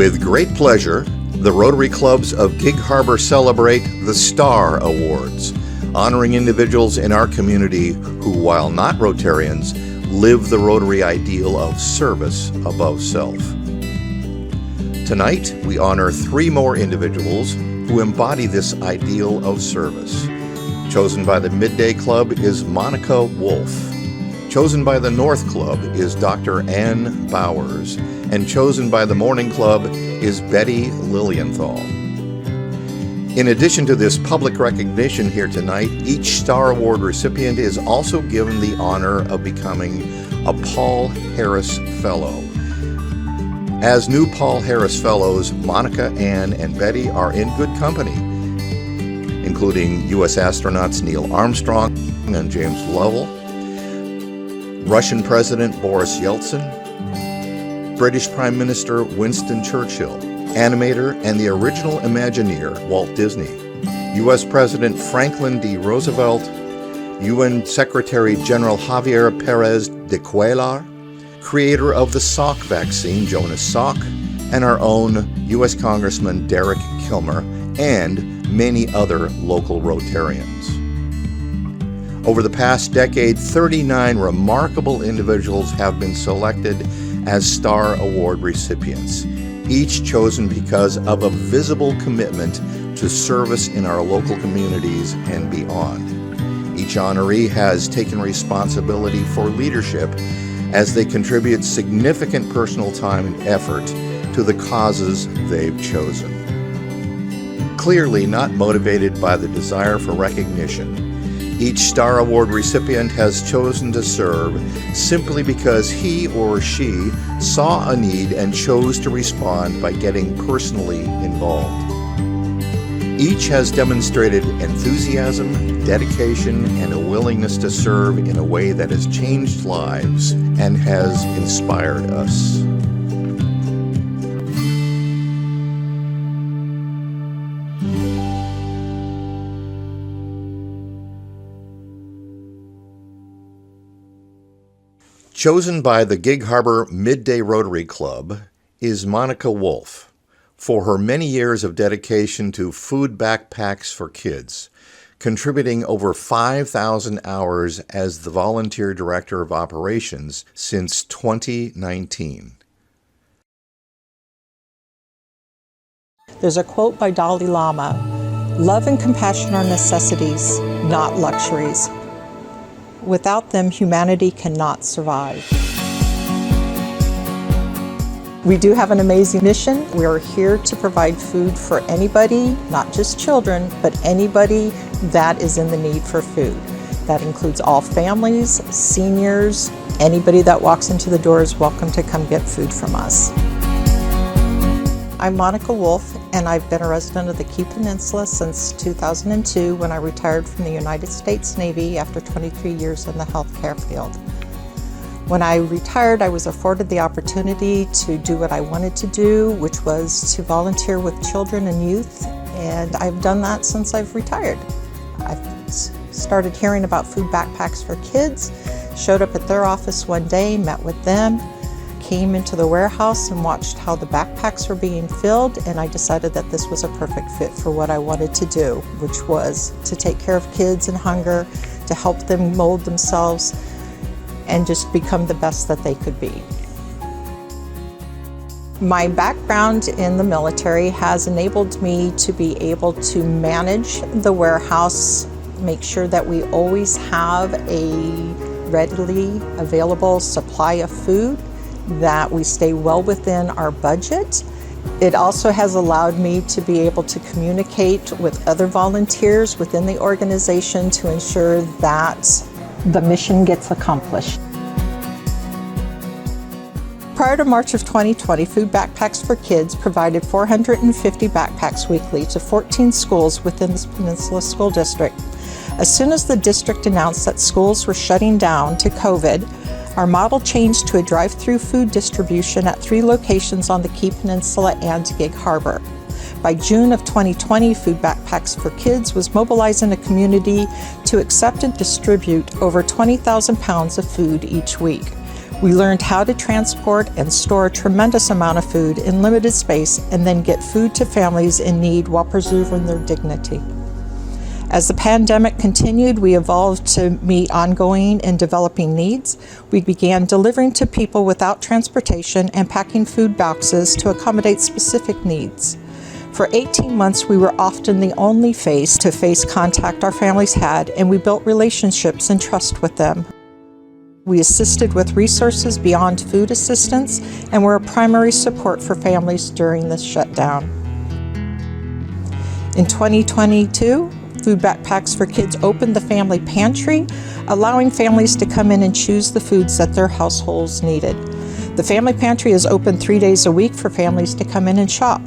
With great pleasure, the Rotary Clubs of Gig Harbor celebrate the Star Awards, honoring individuals in our community who, while not Rotarians, live the Rotary ideal of service above self. Tonight, we honor 3 more individuals who embody this ideal of service. Chosen by the Midday Club is Monica Wolf. Chosen by the North Club is Dr. Ann Bowers. And chosen by the Morning Club is Betty Lilienthal. In addition to this public recognition here tonight, each Star Award recipient is also given the honor of becoming a Paul Harris Fellow. As new Paul Harris Fellows, Monica, Ann, and Betty are in good company, including U.S. astronauts Neil Armstrong and James Lovell, Russian President Boris Yeltsin, British Prime Minister Winston Churchill, animator and the original Imagineer Walt Disney, U.S. President Franklin D. Roosevelt, UN Secretary General Javier Perez de Cuellar, creator of the Salk vaccine Jonas Salk, and our own U.S. Congressman Derek Kilmer, and many other local Rotarians. Over the past decade, 39 remarkable individuals have been selected as Star Award recipients, each chosen because of a visible commitment to service in our local communities and beyond. Each honoree has taken responsibility for leadership as they contribute significant personal time and effort to the causes they've chosen. Clearly not motivated by the desire for recognition, each Star Award recipient has chosen to serve simply because he or she saw a need and chose to respond by getting personally involved. Each has demonstrated enthusiasm, dedication, and a willingness to serve in a way that has changed lives and has inspired us. Chosen by the Gig Harbor Midday Rotary Club is Monica Wolf for her many years of dedication to food backpacks for kids, contributing over 5,000 hours as the volunteer director of operations since 2019. There's a quote by Dalai Lama: "Love and compassion are necessities, not luxuries. Without them, humanity cannot survive." We do have an amazing mission. We are here to provide food for anybody, not just children, but anybody that is in the need for food. That includes all families, seniors, anybody that walks into the door is welcome to come get food from us. I'm Monica Wolf, and I've been a resident of the Key Peninsula since 2002 when I retired from the United States Navy after 23 years in the healthcare field. When I retired, I was afforded the opportunity to do what I wanted to do, which was to volunteer with children and youth, and I've done that since I've retired. I've started hearing about food backpacks for kids, showed up at their office one day, met with them, came into the warehouse and watched how the backpacks were being filled, and I decided that this was a perfect fit for what I wanted to do, which was to take care of kids in hunger, to help them mold themselves, and just become the best that they could be. My background in the military has enabled me to be able to manage the warehouse, make sure that we always have a readily available supply of food, that we stay well within our budget. It also has allowed me to be able to communicate with other volunteers within the organization to ensure that the mission gets accomplished. Prior to March of 2020, Food Backpacks for Kids provided 450 backpacks weekly to 14 schools within the Peninsula School District. As soon as the district announced that schools were shutting down to COVID, our model changed to a drive-through food distribution at 3 locations on the Key Peninsula and Gig Harbor. By June of 2020, Food Backpacks for Kids was mobilizing a community to accept and distribute over 20,000 pounds of food each week. We learned how to transport and store a tremendous amount of food in limited space and then get food to families in need while preserving their dignity. As the pandemic continued, we evolved to meet ongoing and developing needs. We began delivering to people without transportation and packing food boxes to accommodate specific needs. For 18 months, we were often the only face-to-face contact our families had, and we built relationships and trust with them. We assisted with resources beyond food assistance and were a primary support for families during this shutdown. In 2022, Food Backpacks for Kids opened the family pantry, allowing families to come in and choose the foods that their households needed. The family pantry is open 3 days a week for families to come in and shop.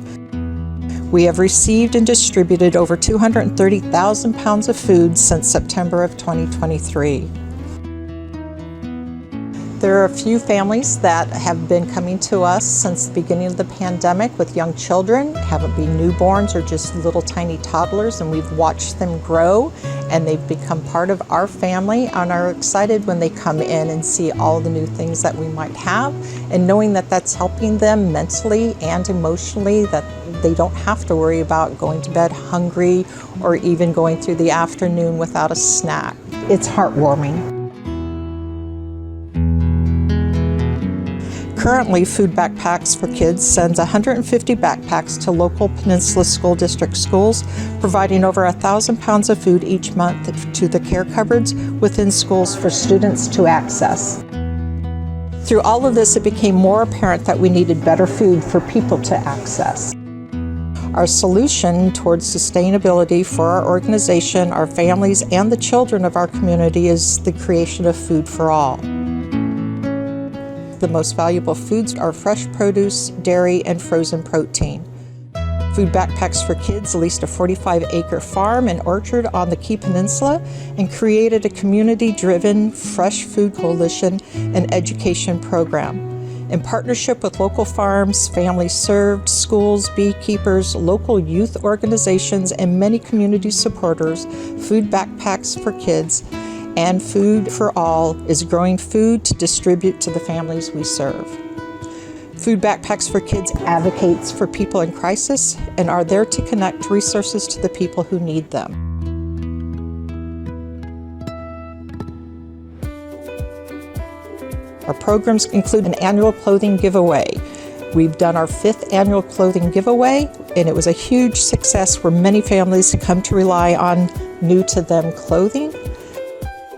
We have received and distributed over 230,000 pounds of food since September of 2023. There are a few families that have been coming to us since the beginning of the pandemic with young children, haven't been newborns or just little tiny toddlers, and we've watched them grow and they've become part of our family and are excited when they come in and see all the new things that we might have, and knowing that that's helping them mentally and emotionally, that they don't have to worry about going to bed hungry or even going through the afternoon without a snack. It's heartwarming. Currently, Food Backpacks for Kids sends 150 backpacks to local Peninsula School District schools, providing over 1,000 pounds of food each month to the care cupboards within schools for students to access. Through all of this, it became more apparent that we needed better food for people to access. Our solution towards sustainability for our organization, our families, and the children of our community is the creation of Food for All. The most valuable foods are fresh produce, dairy, and frozen protein. Food Backpacks for Kids leased a 45-acre farm and orchard on the Key Peninsula and created a community-driven fresh food coalition and education program. In partnership with local farms, families served, schools, beekeepers, local youth organizations, and many community supporters, Food Backpacks for Kids and Food for All is growing food to distribute to the families we serve. Food Backpacks for Kids advocates for people in crisis and are there to connect resources to the people who need them. Our programs include an annual clothing giveaway. We've done our 5th annual clothing giveaway, and it was a huge success where many families come to rely on new-to-them clothing.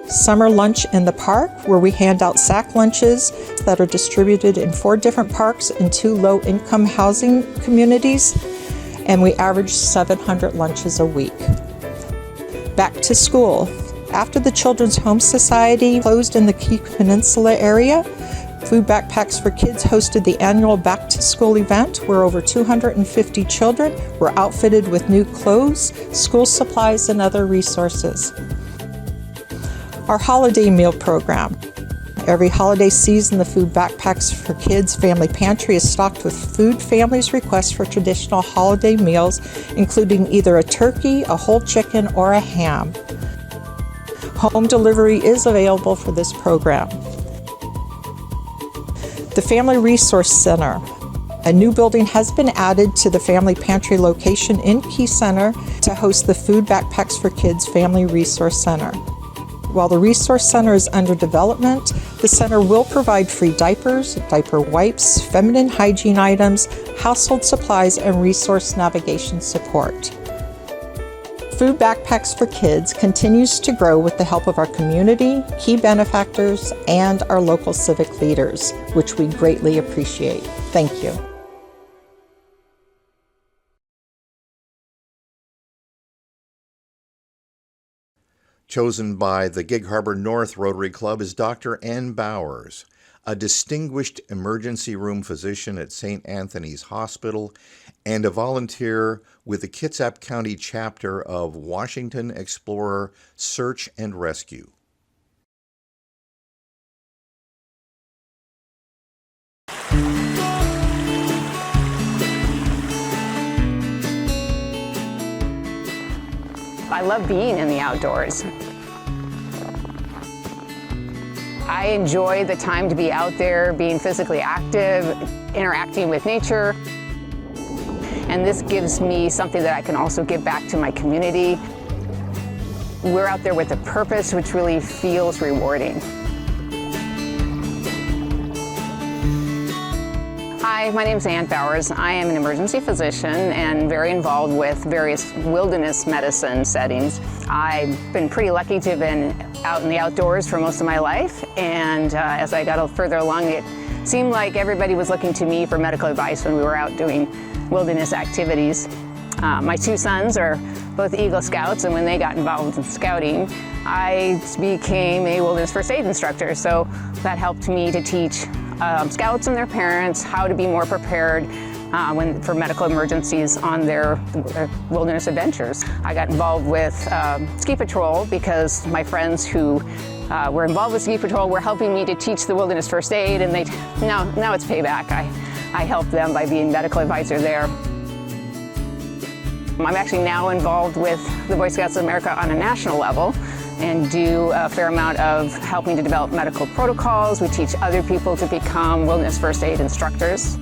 Summer Lunch in the Park, where we hand out sack lunches that are distributed in 4 different parks in 2 low-income housing communities, and we average 700 lunches a week. Back to school. After the Children's Home Society closed in the Key Peninsula area, Food Backpacks for Kids hosted the annual Back to School event where over 250 children were outfitted with new clothes, school supplies, and other resources. Our holiday meal program. Every holiday season, the Food Backpacks for Kids family pantry is stocked with food families request for traditional holiday meals, including either a turkey, a whole chicken, or a ham. Home delivery is available for this program. The Family Resource Center. A new building has been added to the family pantry location in Key Center to host the Food Backpacks for Kids Family Resource Center. While the Resource Center is under development, the center will provide free diapers, diaper wipes, feminine hygiene items, household supplies, and resource navigation support. Food Backpacks for Kids continues to grow with the help of our community, key benefactors, and our local civic leaders, which we greatly appreciate. Thank you. Chosen by the Gig Harbor North Rotary Club is Dr. Ann Bowers, a distinguished emergency room physician at St. Anthony's Hospital and a volunteer with the Kitsap County chapter of Washington Explorer Search and Rescue. I love being in the outdoors. I enjoy the time to be out there, being physically active, interacting with nature. And this gives me something that I can also give back to my community. We're out there with a purpose, which really feels rewarding. Hi, my name is Ann Bowers. I am an emergency physician and very involved with various wilderness medicine settings. I've been pretty lucky to have been out in the outdoors for most of my life, and as I got further along, it seemed like everybody was looking to me for medical advice when we were out doing wilderness activities. My two sons are both Eagle Scouts, and when they got involved in scouting, I became a wilderness first aid instructor, so that helped me to teach Scouts and their parents how to be more prepared for medical emergencies on their wilderness adventures. I got involved with ski patrol because my friends who were involved with ski patrol were helping me to teach the wilderness first aid, and now it's payback. I helped them by being medical advisor there. I'm actually now involved with the Boy Scouts of America on a national level and do a fair amount of helping to develop medical protocols. We teach other people to become wilderness first aid instructors.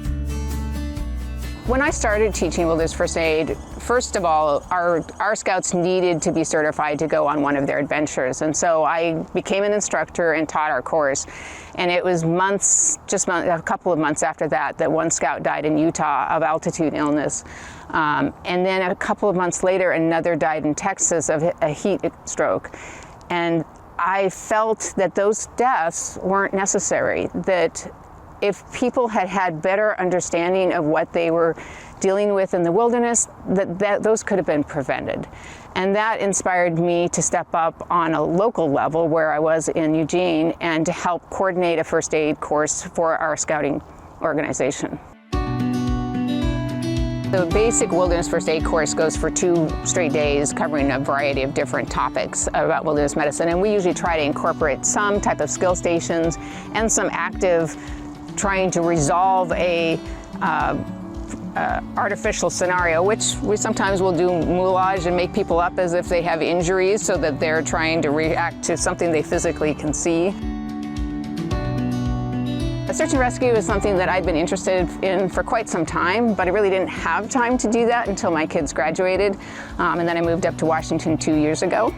When I started teaching wilderness first aid, first of all, our Scouts needed to be certified to go on one of their adventures. And so I became an instructor and taught our course. And it was a couple of months after that, that one Scout died in Utah of altitude illness. And then a couple of months later, another died in Texas of a heat stroke. And I felt that those deaths weren't necessary, that if people had had better understanding of what they were dealing with in the wilderness, that those could have been prevented. And that inspired me to step up on a local level where I was in Eugene and to help coordinate a first aid course for our scouting organization. The basic wilderness first aid course goes for 2 straight days, covering a variety of different topics about wilderness medicine, and we usually try to incorporate some type of skill stations and some active trying to resolve a artificial scenario, which we sometimes will do moulage and make people up as if they have injuries so that they're trying to react to something they physically can see. Search and rescue is something that I'd been interested in for quite some time, but I really didn't have time to do that until my kids graduated. And then I moved up to Washington 2 years ago.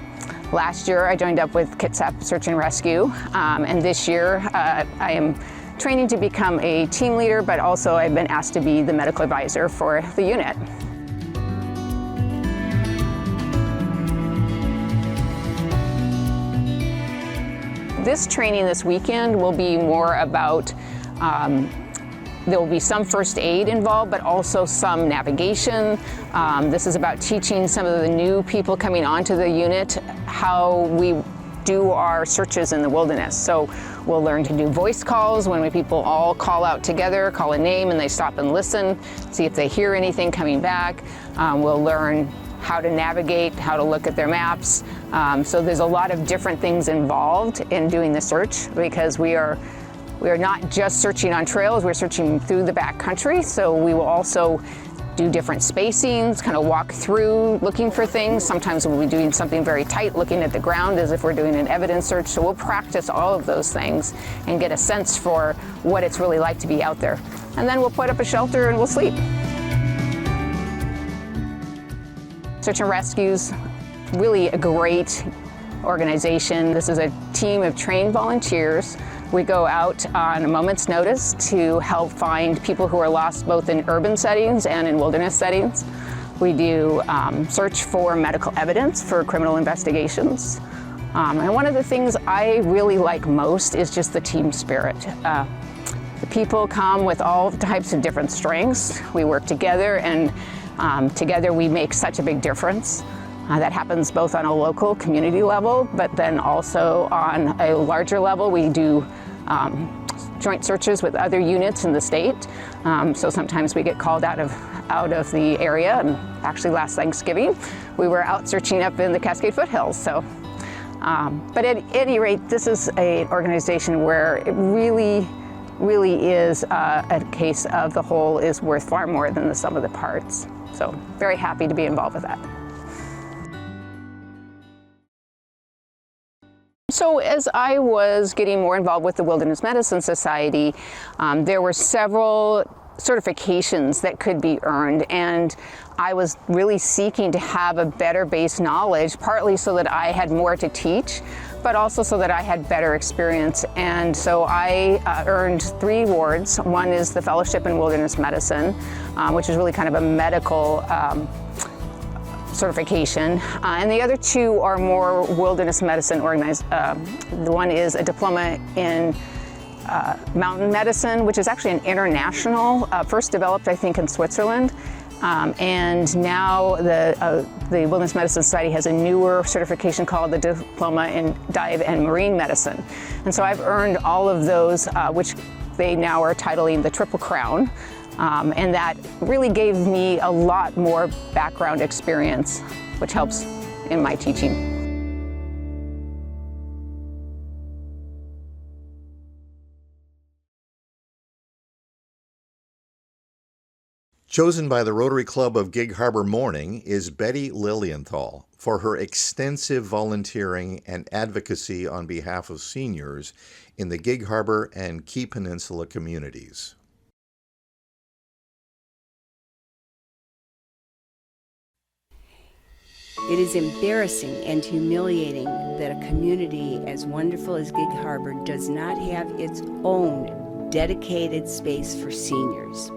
Last year I joined up with Kitsap Search and Rescue, and this year I am training to become a team leader, but also I've been asked to be the medical advisor for the unit. This training this weekend will be more about, there will be some first aid involved, but also some navigation. This is about teaching some of the new people coming onto the unit how we do our searches in the wilderness. So we'll learn to do voice calls when people all call out together, call a name, and they stop and listen, see if they hear anything coming back. We'll learn how to navigate, how to look at their maps. So there's a lot of different things involved in doing the search, because we are not just searching on trails, we're searching through the backcountry. So we will also do different spacings, kind of walk through looking for things. Sometimes we'll be doing something very tight, looking at the ground as if we're doing an evidence search. So we'll practice all of those things and get a sense for what it's really like to be out there. And then we'll put up a shelter and we'll sleep. Search and Rescue's really a great organization. This is a team of trained volunteers. We go out on a moment's notice to help find people who are lost both in urban settings and in wilderness settings. We do search for medical evidence for criminal investigations. And one of the things I really like most is just the team spirit. The people come with all types of different strengths. We work together, and together we make such a big difference. That happens both on a local community level, but then also on a larger level. We do joint searches with other units in the state. So sometimes we get called out of the area. And actually last Thanksgiving, we were out searching up in the Cascade foothills. So, but at any rate, this is an organization where it really is a case of the whole is worth far more than the sum of the parts. So very happy to be involved with that. So as I was getting more involved with the Wilderness Medicine Society, there were several certifications that could be earned, and I was really seeking to have a better base knowledge, partly so that I had more to teach, but also so that I had better experience. And so I earned 3 awards. One is the Fellowship in Wilderness Medicine, which is really kind of a medical certification, and the other 2 are more wilderness medicine organized. The one is a diploma in mountain medicine, which is actually an international, first developed I think in Switzerland, and now the Wilderness Medicine Society has a newer certification called the Diploma in Dive and Marine Medicine. And so I've earned all of those, which they now are titling the Triple Crown. And that really gave me a lot more background experience, which helps in my teaching. Chosen by the Rotary Club of Gig Harbor Morning is Betty Lilienthal for her extensive volunteering and advocacy on behalf of seniors in the Gig Harbor and Key Peninsula communities. It is embarrassing and humiliating that a community as wonderful as Gig Harbor does not have its own dedicated space for seniors.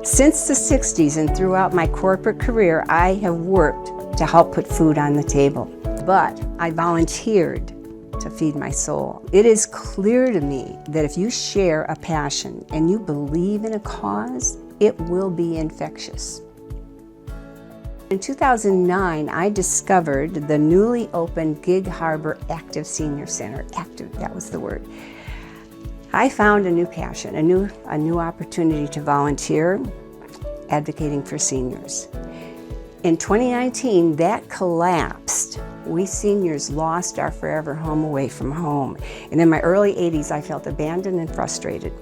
Since the 60s and throughout my corporate career, I have worked to help put food on the table, but I volunteered to feed my soul. It is clear to me that if you share a passion and you believe in a cause, it will be infectious. In 2009, I discovered the newly opened Gig Harbor Active Senior Center. Active, that was the word. I found a new passion, a new opportunity to volunteer, advocating for seniors. In 2019, that collapsed. We seniors lost our forever home away from home. And in my early 80s, I felt abandoned and frustrated.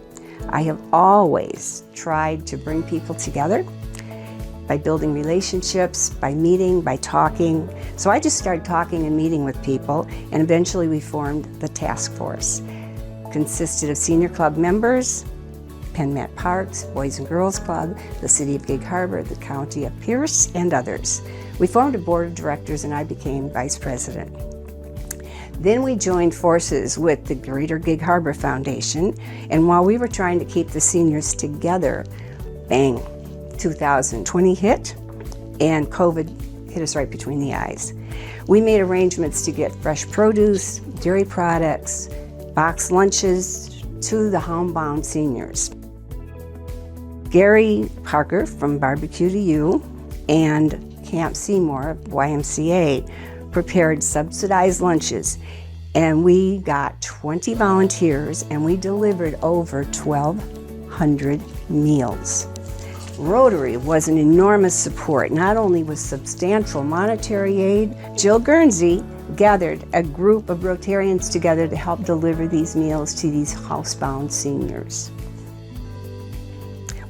I have always tried to bring people together by building relationships, by meeting, by talking. So I just started talking and meeting with people, and eventually we formed the task force. Consisted of senior club members, Penn Met Parks, Boys and Girls Club, the City of Gig Harbor, the County of Pierce, and others. We formed a board of directors and I became vice president. Then we joined forces with the Greater Gig Harbor Foundation, and while we were trying to keep the seniors together, bang, 2020 hit, and COVID hit us right between the eyes. We made arrangements to get fresh produce, dairy products, box lunches to the homebound seniors. Gary Parker from Barbecue to You and Camp Seymour, YMCA, prepared subsidized lunches, and we got 20 volunteers and we delivered over 1,200 meals. Rotary was an enormous support, not only with substantial monetary aid. Jill Guernsey gathered a group of Rotarians together to help deliver these meals to these housebound seniors.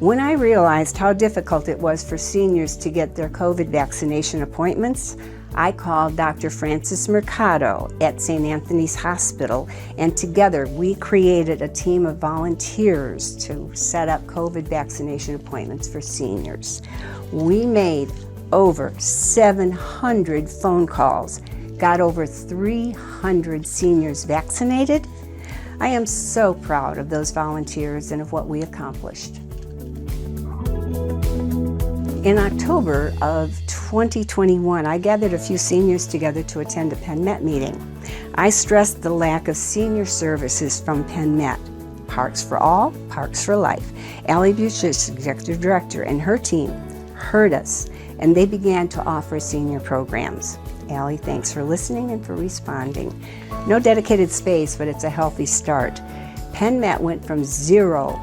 When I realized how difficult it was for seniors to get their COVID vaccination appointments, I called Dr. Francis Mercado at St. Anthony's Hospital, and together we created a team of volunteers to set up COVID vaccination appointments for seniors. We made over 700 phone calls, got over 300 seniors vaccinated. I am so proud of those volunteers and of what we accomplished. In October of 2021, I gathered a few seniors together to attend a Penn Met meeting. I stressed the lack of senior services from Penn Met. Parks for All, Parks for Life. Allie Buchis, Executive Director, and her team heard us, and they began to offer senior programs. Allie, thanks for listening and for responding. No dedicated space, but it's a healthy start. Penn Met went from 0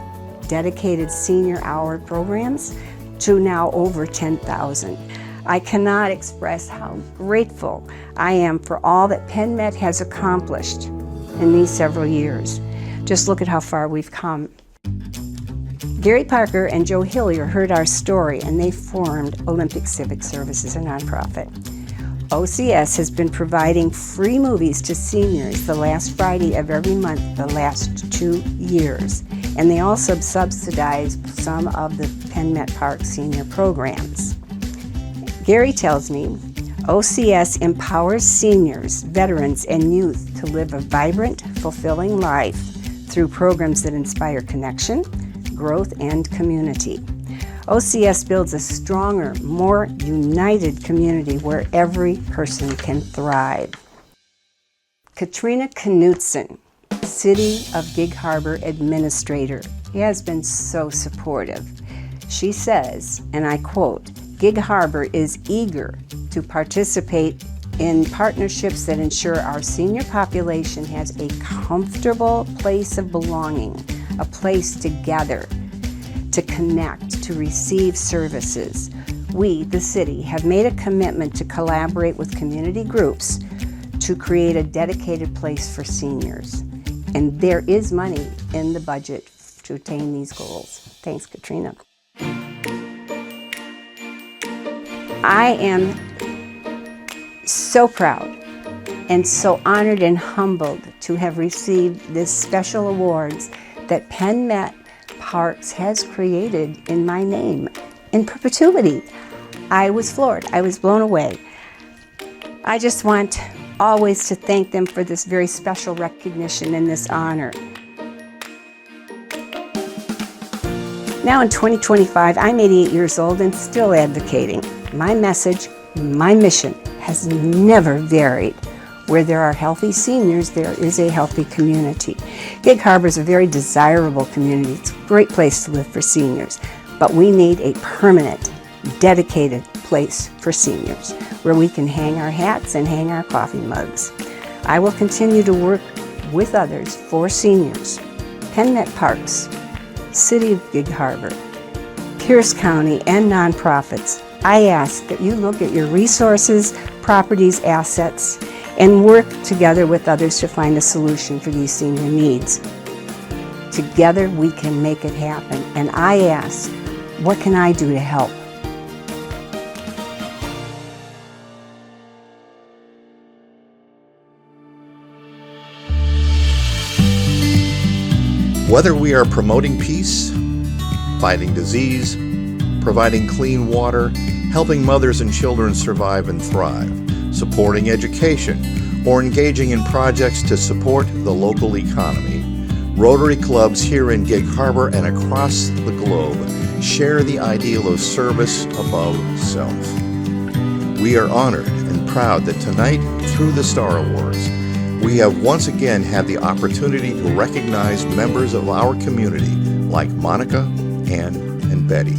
dedicated senior hour programs to now over 10,000. I cannot express how grateful I am for all that Penn Met has accomplished in these several years. Just look at how far we've come. Gary Parker and Joe Hillier heard our story and they formed Olympic Civic Services, a nonprofit. OCS has been providing free movies to seniors the last Friday of every month the last 2 years. And they also subsidize some of the Penn Met Park senior programs. Gary tells me OCS empowers seniors, veterans, and youth to live a vibrant, fulfilling life through programs that inspire connection, growth, and community. OCS builds a stronger, more united community where every person can thrive. Katrina Knutson, City of Gig Harbor Administrator, has been so supportive. She says, and I quote, "Gig Harbor is eager to participate in partnerships that ensure our senior population has a comfortable place of belonging, a place to gather, to connect, to receive services. We, the city, have made a commitment to collaborate with community groups to create a dedicated place for seniors. And there is money in the budget to attain these goals." Thanks, Katrina. I am so proud and so honored and humbled to have received this special awards that Penn Met Parks has created in my name in perpetuity. I was floored. I was blown away. I just want always to thank them for this very special recognition and this honor. Now in 2025, I'm 88 years old and still advocating. My message, my mission has never varied. Where there are healthy seniors, there is a healthy community. Gig Harbor is a very desirable community. It's a great place to live for seniors, but we need a permanent, dedicated place for seniors where we can hang our hats and hang our coffee mugs. I will continue to work with others for seniors. Penn Met Parks, City of Gig Harbor, Pierce County, and nonprofits. I ask that you look at your resources, properties, assets, and work together with others to find a solution for these senior needs. Together we can make it happen. And I ask, what can I do to help? Whether we are promoting peace, fighting disease, providing clean water, helping mothers and children survive and thrive, supporting education, or engaging in projects to support the local economy, Rotary clubs here in Gig Harbor and across the globe share the ideal of service above self. We are honored and proud that tonight, through the Star Awards, we have once again had the opportunity to recognize members of our community like Monica, Ann, and Betty,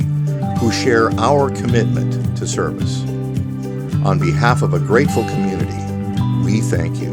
who share our commitment to service. On behalf of a grateful community, we thank you.